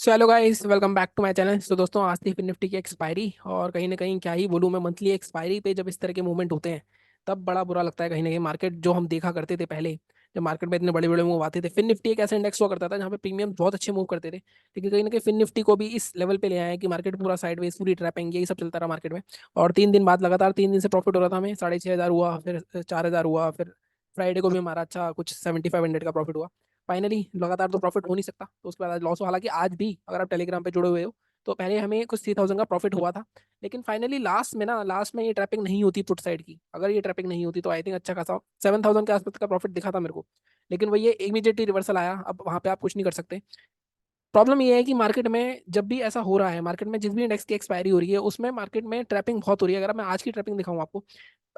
So hello guys, welcome back to my channel. तो दोस्तों, आज थी फिर निफ्टी की एक्सपायरी और कहीं ना कहीं क्या ही बोलूँ मैं, मंथली एक्सपायरी पे जब इस तरह के मूवमेंट होते हैं तब बड़ा बुरा लगता है। कहीं ना कहीं मार्केट जो हम देखा करते थे पहले, जब मार्केट में इतने बड़े बड़े मूव आते थे, फिर निफ्टी एक ऐसा इंडेक्स हुआ करता था जहाँ पे प्रीमियम बहुत अच्छे मूव करते थे। लेकिन कहीं ना कहीं फिर निफ्टी को भी इस लेवल पे ले आया है कि मार्केट पूरा साइडवेज, पूरी ट्रैपिंग, यही सब चलता रहा मार्केट में। और 3 दिन बाद लगातार 3 दिन से प्रॉफिट हो रहा था हमें। 6,500 हुआ, फिर 4,000 हुआ, फिर फ्राइडे को भी हमारा अच्छा कुछ 7,500 का प्रॉफिट हुआ। फाइनली लगातार तो प्रॉफिट हो नहीं सकता, तो उसके बाद आज लॉस हुआ। हालांकि आज भी अगर आप टेलीग्राम पे जुड़े हुए हो तो पहले हमें कुछ 3,000 का प्रॉफिट हुआ था। लेकिन फाइनली लास्ट में ये ट्रैपिंग नहीं होती पुट साइड की। अगर ये ट्रैपिंग नहीं होती तो आई थिंक अच्छा खासा 7,000 के आसपास का प्रॉफिट दिखा था मेरे को। लेकिन वही ये इमीडिएटली रिवर्सल आया, अब वहां पे आप कुछ नहीं कर सकते। प्रॉब्लम ये है कि मार्केट में जब भी ऐसा हो रहा है, मार्केट में जिस भी इंडेक्स की एक्सपायरी हो रही है उसमें मार्केट में ट्रैपिंग बहुत हो रही है। अगर मैं आज की ट्रैपिंग दिखाऊं आपको,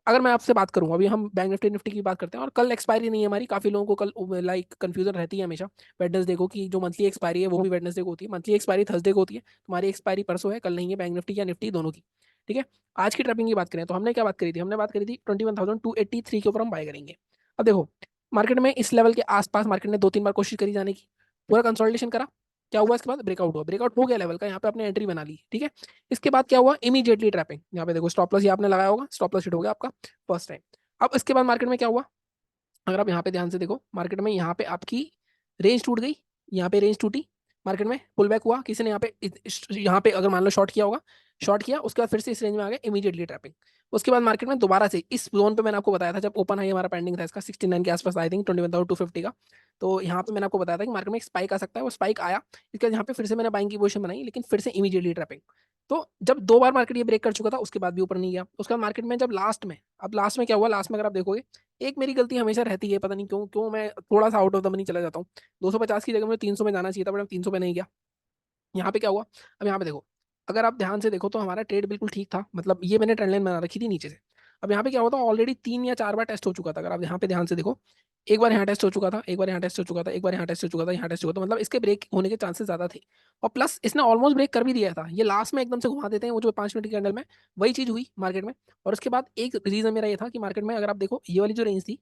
अगर मैं आपसे बात करूं, अभी हम बैंक निफ्टी निफ्टी की बात करते हैं और कल एक्सपायरी नहीं है हमारी। काफी लोगों को कल लाइक कंफ्यूजन रहती है हमेशा वेडनेसडे को, कि जो मंथली एक्सपायरी है वो भी वेडनेसडे को होती है। मंथली एक्सपायरी थर्सडे को होती है, तुम्हारी एक्सपायरी परसों है, कल नहीं है, बैंक निफ्टी या निफ्टी दोनों की। ठीक है। आज की ट्रैपिंग की बात करें तो हमने क्या बात करी थी? हमने बात करी थी 21,283 के ऊपर हम बाय करेंगे। अब देखो, मार्केट में इस लेवल के आसपास मार्केट ने 2-3 बार कोशिश करी जाने की, पूरा कंसोलिडेशन करा। क्या हुआ? इसके बाद ब्रेकआउट हुआ, ब्रेकआउट हो गया लेवल का, यहाँ पे आपने एंट्री बना ली। ठीक है। इसके बाद क्या हुआ? Immediately trapping. यहाँ पे देखो, स्टॉप लॉस ये आपने लगाया होगा, स्टॉप लॉस हिट हो गया आपका फर्स्ट टाइम। अब इसके बाद मार्केट में क्या हुआ? अगर आप यहाँ पे ध्यान से देखो, मार्केट में यहाँ पे आपकी रेंज टूट गई, यहाँ पे रेंज टूटी, मार्केट में पुल बैक हुआ, किसी ने यहाँ पे यहाँ पे अगर मान लो शॉर्ट किया होगा, शॉर्ट किया, उसके बाद फिर से इस रेंज में आ गया, इमीडिएटली ट्रैपिंग। उसके बाद मार्केट में दोबारा से इस जोन पे मैंने आपको बताया था, जब ओपन हाई हमारा पेंडिंग था इसका 69 के आसपास, आई थिंक 21,250 का। तो यहाँ पे मैंने आपको बताया था कि मार्केट में एक स्पाइक आ सकता है, वो स्पाइक आया। इसके बाद यहाँ पे फिर से मैंने बाइंग की पोजीशन बनाई, लेकिन फिर से इमीडिएटली ट्रैपिंग। तो जब 2 बार मार्केट ये ब्रेक कर चुका था, उसके बाद भी ऊपर नहीं गया। उसके बाद मार्केट में जब लास्ट में, अब लास्ट में क्या हुआ? लास्ट में अगर आप देखोगे, एक मेरी गलती हमेशा रहती है, पता नहीं क्यों क्यों मैं थोड़ा सा आउट ऑफ द मनी चला जाता हूँ। 250 की जगह मुझे 300 में जाना चाहिए था, बट मैं 300 पे नहीं गया। यहाँ पे क्या हुआ? अब यहाँ पे देखो, अगर आप ध्यान से देखो तो हमारा ट्रेड बिल्कुल ठीक था, मतलब ये मैंने ट्रेंड लाइन बना रखी थी नीचे से। अब यहाँ पे क्या होता है, ऑलरेडी 3 या 4 बार टेस्ट हो चुका था। अगर आप यहाँ पे ध्यान से देखो, एक बार यहाँ टेस्ट हो चुका था, एक बार यहाँ टेस्ट हो चुका था, एक बार यहाँ टेस्ट हो चुका था, यहाँ टेस्ट हो चुका था, मतलब इसके ब्रेक होने के चांसेस ज्यादा थे। और प्लस इसने ऑलमोस्ट ब्रेक कर भी दिया था। ये लास्ट में एकदम से घुमा देते हैं वो जो 5 मिनट की कैंडल में, वही चीज हुई मार्केट में। और उसके बाद एक रीजन मेरा ये था कि मार्केट में अगर आप देखो, ये वाली जो रेंज थी,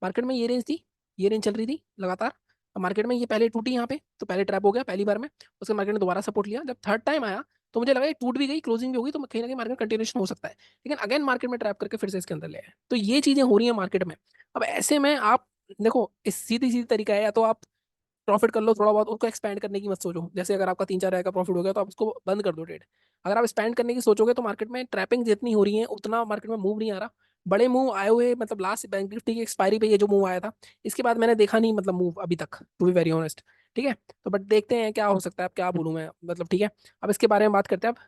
मार्केट में ये रेंज थी, ये रेंज चल रही थी लगातार। अब मार्केट में ये पहले टूटी यहाँ पे, तो पहले ट्रैप हो गया पहली बार में। उसके मार्केट ने दोबारा सपोर्ट लिया, जब थर्ड टाइम आया तो मुझे लगा ये टूट भी गई, क्लोजिंग भी होगी, तो कहीं ना कहीं मार्केट कंटिन्यूशन हो सकता है। लेकिन अगेन मार्केट में ट्रैप करके फिर से इसके अंदर ले आए। तो ये चीजें हो रही है मार्केट में। अब ऐसे में आप देखो, इस सीधी सीधी तरीका है, या तो आप प्रॉफिट कर लो थोड़ा बहुत, उसको एक्सपेंड करने की मत सोचो। जैसे अगर आपका 3-4 हज़ार का प्रॉफिट हो गया तो आप उसको बंद कर दो ट्रेड। अगर आप स्पेंड करने की सोचोगे तो मार्केट में ट्रैपिंग जितनी हो रही है उतना मार्केट में मूव नहीं आ रहा। बड़े मूव आए हुए, मतलब लास्ट बैंक निफ्टी की एक्सपायरी पे ये जो मूव आया था, इसके बाद मैंने देखा नहीं, मतलब मूव अभी तक, टू बी वेरी ऑनेस्ट। ठीक है। तो बट देखते हैं क्या हो सकता है, अब क्या बोलूं मैं, मतलब ठीक है। अब इसके बारे में बात करते हैं। अब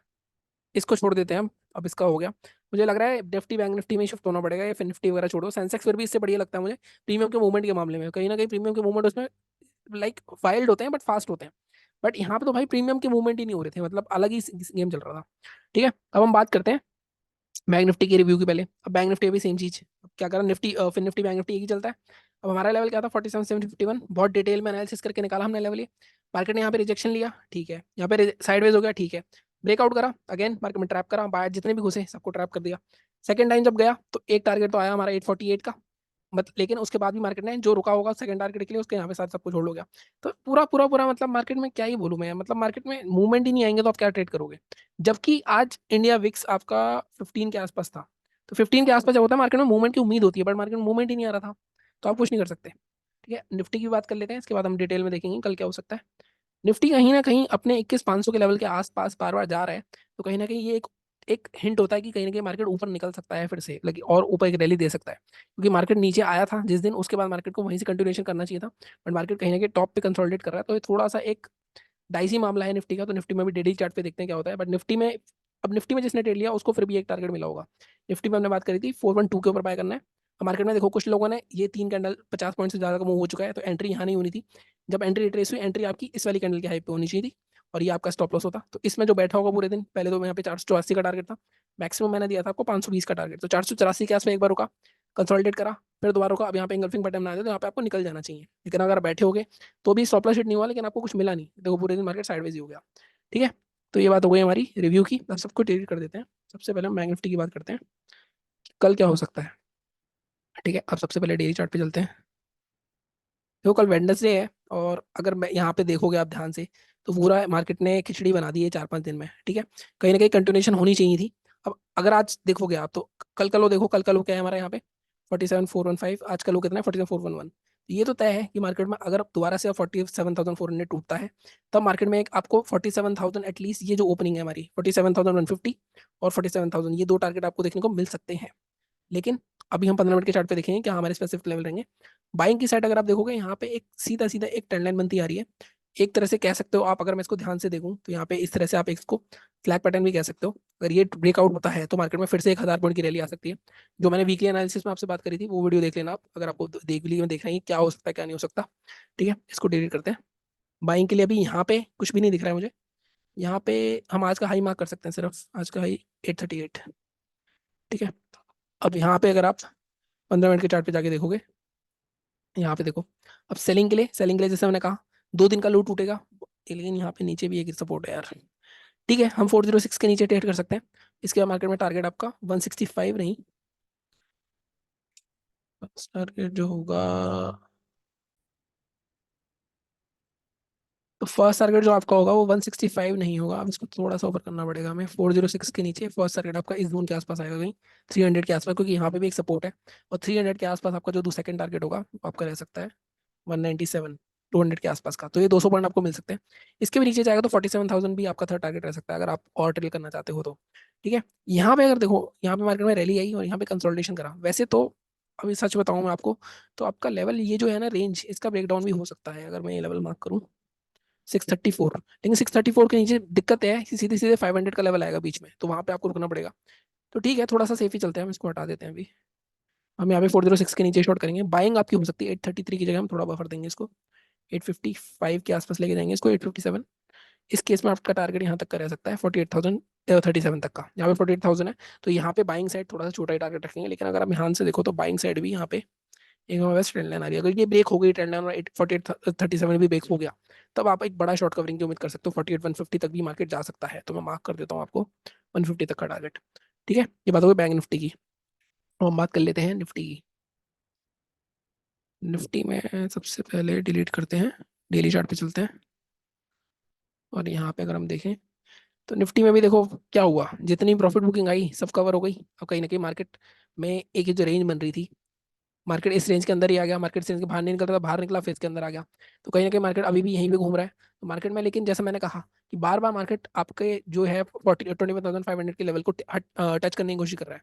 इसको छोड़ देते हैं हम। अब इसका हो गया। मुझे लग रहा है निफ्टी बैंक निफ्टी में शिफ्ट होना पड़ेगा, या फिर निफ्टी वगैरह छोड़ो, सेंसेक्स फिर भी इससे बढ़िया लगता है मुझे। प्रीमियम के मूवमेंट के मामले में कहीं ना कहीं प्रीमियम के मूवमेंट उसमें लाइक वाइल्ड होते हैं बट फास्ट होते हैं। बट यहाँ पे तो भाई प्रीमियम के मूवमेंट ही नहीं हो रहे थे, मतलब अलग ही गेम चल रहा था। ठीक है। अब हम बात करते हैं बैंक निफ्टी की रिव्यू की पहले। अब बैंक निफ्टी अभी सेम चीज, अब क्या करा निफ्टी, फिर निफ्टी बैंक निफ्टी एक ही चलता है। अब हमारा लेवल क्या था? 47,751, बहुत डिटेल में एनालिसिस करके निकाला हमने लेवल ये। मार्केट ने यहाँ पे रिजेक्शन लिया, ठीक है, यहाँ पे साइडवेज हो गया, ठीक है। ब्रेकआउट करा, अगेन मार्केट में ट्रैप करा, बायर जितने भी घुसे सबको ट्रैप कर दिया। सेकंड टाइम जब गया तो एक टारगेट तो आया हमारा 848 का, मतलब लेकिन उसके बाद भी मार्केट ने जो रुका होगा सेकंड टारगेट के लिए, उसके यहाँ पे साथ सब कुछ होल्ड हो गया। तो पूरा पूरा पूरा मतलब मार्केट में क्या ही बोलूं मैं, मतलब मार्केट में मूवमेंट ही नहीं आएंगे तो आप क्या ट्रेड करोगे? जबकि आज इंडिया विक्स आपका 15 के आसपास था। तो 15 के आसपास जब होता है मार्केट में मूवमेंट की उम्मीद होती है, बट मार्केट में मूवमेंट ही नहीं आ रहा था, तो आप कुछ नहीं कर सकते। ठीक है। निफ्टी की बात कर लेते हैं, इसके बाद हम डिटेल में देखेंगे कल क्या हो सकता है। निफ्टी कहीं ना कहीं अपने 21,500 के लेवल के आसपास बार बार जा रहा है। तो कहीं ना कहीं ये एक एक हिंट होता है कि कहीं ना कहीं मार्केट ऊपर निकल सकता है फिर से, लगी और ऊपर एक रैली दे सकता है, क्योंकि मार्केट नीचे आया था जिस दिन, उसके बाद मार्केट को वहीं से कंटिन्यूएशन करना चाहिए था। बट मार्केट कहीं ना कहीं टॉप पे कंसोलिडेट कर रहा है, तो ये थोड़ा सा एक डाइसी मामला है निफ्टी का। तो निफ्टी में भी डेली चार्ट पे देखते हैं क्या होता है। बट निफ्टी में, अब निफ्टी में जिसने ट्रेड लिया उसको फिर भी एक टारगेट मिला होगा। निफ्टी में हमने बात करी थी 412 के ऊपर बाय करना है। अब मार्केट में देखो, कुछ लोगों ने ये 3 कैंडल 50 पॉइंट से ज्यादा का मूव हो चुका है, तो एंट्री यहाँ नहीं होनी थी। जब एंट्री रिट्रेस हुई, एंट्री आपकी इस वाली कैंडल की हाई पे होनी चाहिए थी, और ये आपका स्टॉप लॉस होता। तो इसमें जो बैठा होगा पूरे दिन, पहले तो यहाँ पे 484 का टारगेट था, मैक्सिमम मैंने दिया था आपको 520 का टारगेट, तो 484 के आसपास एक बार रुका, कंसोलिडेट करा, फिर दोबारा रुका। अब यहाँ पे इंगल्फिंग बटन बना दे तो यहाँ पे आपको निकल जाना चाहिए। लेकिन अगर बैठे होगे तो भी स्टॉप लॉस हिट नहीं हुआ, लेकिन आपको कुछ मिला नहीं, देखो पूरे दिन मार्केट साइडवेज ही हो गया। ठीक है। तो ये बात हो गई हमारी रिव्यू की। अब सबको डिलीट कर देते हैं। सबसे पहले हम बैंक निफ्टी की बात करते हैं कि कल क्या हो सकता है। ठीक है। अब सबसे पहले डेली चार्ट पे चलते हैं। देखो कल वेडनेसडे है, और अगर मैं यहाँ पे देखोगे आप ध्यान से, तो पूरा मार्केट ने खिचड़ी बना दी है 4-5 दिन में, ठीक है। कहीं ना कहीं कंटिन्यूएशन होनी चाहिए थी। अब अगर आज देखोगे आप तो कल का लो देखो, कल का लो क्या है हमारा यहाँ पे 47,415, आज का लो कितना है 47,411। ये तो तय है कि मार्केट में अगर दोबारा से 47,400 टूटता है, तब मार्केट में एक आपको 47,000 एटलीस्ट, ये जो ओपनिंग है हमारी 47,150 और 47,000, ये दो टारगेट आपको देखने को मिल सकते हैं। लेकिन अभी हम 15 मिनट के चार्ट पे देखेंगे क्या हमारे स्पेसिफिक लेवल रहेंगे। बाइंग की साइड अगर आप देखोगे, यहाँ पे एक सीधा सीधा एक ट्रेंड लाइन बनती आ रही है। एक तरह से कह सकते हो आप, अगर मैं इसको ध्यान से देखूं तो यहाँ पे इस तरह से आप इसको फ्लैग पैटर्न भी कह सकते हो। अगर ये ब्रेकआउट होता है तो मार्केट में फिर से 1,000 पॉइंट की रैली आ सकती है। जो मैंने वीकली एनालिसिस में आपसे बात करी थी वो वीडियो देख लेना आप, अगर आपको देख ली में देखना है कि क्या हो सकता है क्या नहीं हो सकता। ठीक है, इसको डिलीट करते हैं। बाइंग के लिए अभी यहाँ पे कुछ भी नहीं दिख रहा है मुझे। यहाँ पे हम आज का हाई मार्क कर सकते हैं, सिर्फ आज का हाई 838। ठीक है, अब यहाँ पे अगर आप 15 मिनट के चार्ट पे जाके देखोगे, यहाँ पे देखो, अब सेलिंग के लिए जैसे मैंने कहा 2 दिन का लो टूटेगा, लेकिन यहाँ पे नीचे भी एक सपोर्ट है यार। ठीक है, हम 406 के नीचे ट्रेड कर सकते हैं। इसके बाद मार्केट में टारगेट आपका 165 नहीं, टारगेट जो होगा, तो फर्स्ट टारगेट जो आपका होगा वो 165 नहीं होगा। अब इसको थोड़ा सा ऊपर करना पड़ेगा हमें, 406 के नीचे फर्स्ट टारगेट आपका इस जोन के आसपास आएगा, कहीं 300 के आसपास, क्योंकि यहाँ पे भी एक सपोर्ट है। और 300 के आसपास आपका जो सेकंड टारगेट होगा वो आपका रह सकता है 197, 200 के आसपास का, तो ये 200 पॉइंट आपको मिल सकते हैं। इसके भी नीचे जाएगा तो 47,000 भी आपका थर्ड टारगेट रह सकता है, अगर आप और ट्रेल करना चाहते हो तो। ठीक है, यहाँ पे अगर देखो, यहाँ पे मार्केट में रैली आई और यहाँ पे कंसोलिडेशन करा, वैसे तो अभी सच बताऊं मैं आपको, तो आपका लेवल ये जो है ना रेंज, इसका ब्रेकडाउन भी हो सकता है अगर मैं ये लेवल मार्क करूँ 634। लेकिन 634 के नीचे दिक्कत है कि सीधे सीधे 500 का लेवल आएगा बीच में, तो वहां पे आपको रुकना पड़ेगा। तो ठीक है, थोड़ा सा सेफ ही चलते हैं, हम इसको हटा देते हैं अभी। हम यहाँ पे 406 के नीचे शॉर्ट करेंगे, बाइंग आपकी हो सकती है 833 की जगह, हम थोड़ा बफर देंगे इसको, 855 के आसपास लेके जाएंगे इसको, 857। इस केस में आपका टारगेट यहाँ तक का रह सकता है 48,037 तक का, यहाँ पे 48,000 है। तो यहाँ पे बाइंग साइड थोड़ा सा छोटा ही टारगेट रखेंगे, लेकिन अगर आप ध्यान से देखो तो बाइंग साइड भी यहाँ पे एक हमारे पास ट्रेंड लाइन आ रही है। अगर ये ब्रेक हो गई ट्रेंड लाइन और 48,37 भी ब्रेक हो गया, तब आप एक बड़ा शॉर्ट कवरिंग की उम्मीद कर सकते हो, 48,150 तक भी मार्केट जा सकता है। तो मैं मार्क कर देता हूँ आपको 150 तक का टारगेट। ठीक है, ये बात हो गई बैंक निफ्टी की। और हम बात कर लेते हैं निफ्टी की। निफ्टी में सबसे पहले डिलीट करते हैं, डेली चार्ट पे चलते हैं, और यहाँ पे अगर हम देखें तो निफ्टी में भी देखो क्या हुआ, जितनी प्रॉफिट बुकिंग आई सब कवर हो गई। अब कहीं ना कहीं मार्केट में एक जो रेंज बन रही थी, मार्केट इस रेंज के अंदर ही आ गया, मार्केट से रेंज के बाहर नहीं निकलता था, बाहर निकला फिर इसके अंदर आ गया। तो कहीं ना कहीं मार्केट अभी भी यहीं पे घूम रहा है। तो मार्केट में, लेकिन जैसा मैंने कहा कि बार बार मार्केट आपके जो है 21,500 के लेवल को टच करने की कोशिश कर रहा है।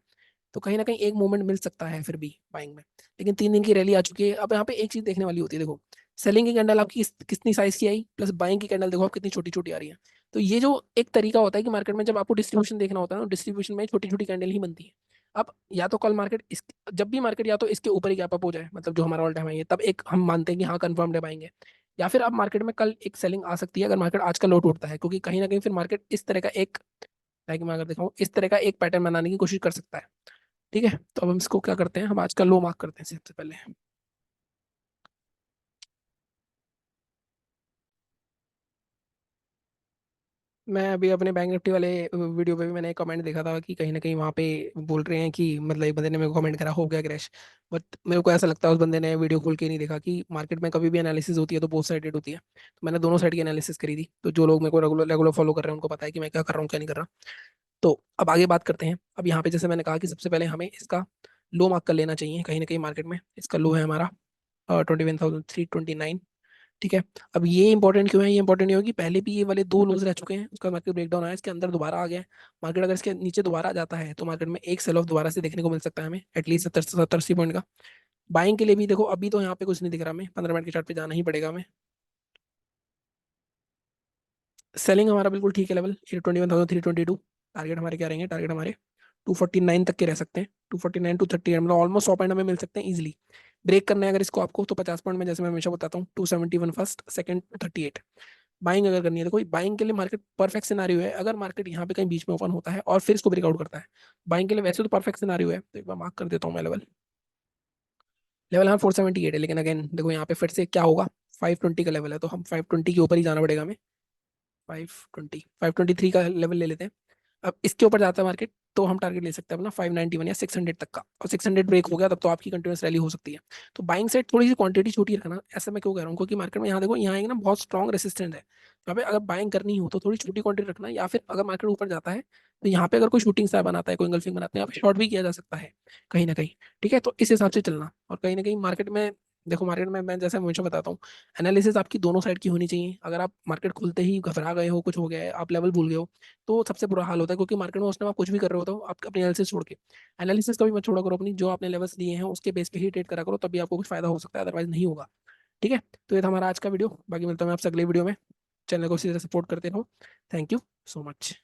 तो कहीं ना कहीं एक मूवमेंट मिल सकता है फिर भी बाइंग में। लेकिन 3 दिन की रैली आ चुकी है। अब यहाँ पे एक चीज देखने वाली होती है, देखो सेलिंग की कैंडल आपकी कितनी साइज की आई, प्लस बाइंग की कैंडल देखो आप कितनी छोटी छोटी आ रही है। तो ये जो एक तरीका होता है कि मार्केट में जब आपको डिस्ट्रीब्यूशन देखना होता है ना, डिस्ट्रीब्यूशन में छोटी छोटी कैंडल ही बनती है। अब या तो कल मार्केट इस, जब भी मार्केट या तो इसके ऊपर ही गैप अप हो जाए, मतलब जो हमारा ऑल टाइम है ये, तब एक हम मानते हैं कि हाँ कंफर्म डे बाइंग है। या फिर अब मार्केट में कल एक सेलिंग आ सकती है अगर मार्केट आज का लो टूटता है, क्योंकि कहीं ना कहीं फिर मार्केट इस तरह का एक, लाइक मैं अगर दिखाऊं इस तरह का एक पैटर्न बनाने की कोशिश कर सकता है। ठीक है, तो अब हम इसको क्या करते हैं, हम आज का लो मार्क करते हैं सबसे पहले। मैं अभी अपने बैंक निफ्टी वाले वीडियो पे भी मैंने एक कमेंट देखा था कि कहीं ना कहीं वहाँ पे बोल रहे हैं कि, मतलब एक बंदे ने मेरे को कमेंट करा हो गया क्रैश। बट मेरे को ऐसा लगता है उस बंदे ने वीडियो खोल के नहीं देखा कि मार्केट में कभी भी एनालिसिस होती है तो बोथ साइडेड होती है। तो मैंने दोनों साइड की एनालिसिस करी थी, तो जो लोग मेरे को रेगुलर रेगुलर फॉलो कर रहे हैं उनको पता है कि मैं क्या कर रहा हूँ क्या नहीं कर रहा। तो अब आगे बात करते हैं। अब यहाँ पे जैसे मैंने कहा कि सबसे पहले हमें इसका लो मार्क कर लेना चाहिए, कहीं ना कहीं मार्केट में इसका लो है हमारा 21,329। ठीक है, अब ये इंपॉर्टेंट क्यों है, ये इंपॉर्टेंट ये होगी, पहले भी ये वाले दो लूज रह चुके हैं, उसका मार्केट ब्रेकडाउन आया, इसके अंदर दोबारा आ गया है। मार्केट अगर इसके नीचे दोबारा आ जाता है तो मार्केट में एक सेल ऑफ दोबारा से देखने को मिल सकता है हमें, एटलीस्ट 70-80 पॉइंट का। बाइंग के लिए भी देखो अभी तो यहाँ पे कुछ नहीं दिख रहा, हमें 15 मिनट के चार्ट पे जाना ही पड़ेगा हमें। सेलिंग हमारा बिल्कुल ठीक है, लेवल 21,322। टारगेट हमारे क्या रहेंगे, टारगेट हमारे 249 तक के रह सकते हैं, 249 टू 30, मतलब ऑलमोस्ट 100 पॉइंट हमें मिल सकते हैं इजीली। ब्रेक करना है अगर इसको आपको, तो 50 पॉइंट में जैसे मैं हमेशा बताता हूँ 271 फर्स्ट, सेकंड 38। बाइंग अगर करनी है तो कोई बाइंग के लिए मार्केट परफेक्ट सिनारियो है, अगर मार्केट यहाँ पे कहीं बीच में ओपन होता है और फिर इसको ब्रेकआउट करता है। बाइंग के लिए वैसे तो परफेक्ट सिनारियो है, तो एक बार मार्क कर देता हूँ मैं लेवल। लेवल हाँ 478 है, लेकिन अगेन देखो यहाँ पे फिर से क्या होगा, 520 का लेवल है, तो हम 520 के ऊपर ही जाना पड़ेगा हमें। 523 का लेवल ले लेते हैं। अब इसके ऊपर जाता है मार्केट, तो हम टारगेट ले सकते हैं अपना 591 या 600 तक का, और 600 ब्रेक हो गया तब तो आपकी कंटिन्यूस रैली हो सकती है। तो बाइंग साइड थोड़ी सी क्वांटिटी छोटी रखना, ऐसा मैं क्यों कह रहा हूँ, क्योंकि मार्केट में यहाँ देखो, यहाँ एक ना बहुत स्ट्रॉन्ग रेसिस्टेंस है, यहाँ पे अगर बाइंग करनी हो तो थोड़ी छोटी क्वांटिटी रखना, या फिर अगर मार्केट ऊपर जाता है तो यहाँ पे अगर कोई शूटिंग स्टार बनाता है, कोई इंगल्फिंग बनाते हैं, यहाँ पे शॉर्ट भी किया जा सकता है कहीं ना कहीं। ठीक है, तो इस हिसाब से चलना। और कहीं ना कहीं मार्केट में देखो, मार्केट में मैं जैसे हमेशा बताता हूँ, एनालिसिस आपकी दोनों साइड की होनी चाहिए। अगर आप मार्केट खुलते ही घबरा गए हो, कुछ हो गया है, आप लेवल भूल गए हो, तो सबसे बुरा हाल होता है, क्योंकि मार्केट में उस टाइम आप कुछ भी कर रहे होते हो, आप अपनी एनालिसिस छोड़ के, एनालिसिस कभी मत छोड़ा करो अपनी, जो आपने लेवल्स लिए हैं उसके बेस पे ही ट्रेड करा करो, तभी आपको कुछ फायदा हो सकता है, अदरवाइज नहीं होगा। ठीक है, तो ये था हमारा आज का वीडियो, बाकी मिलता हूँ मैं आपसे अगले वीडियो में। चैनल को इसी तरह सपोर्ट करते रहो। Thank you so much.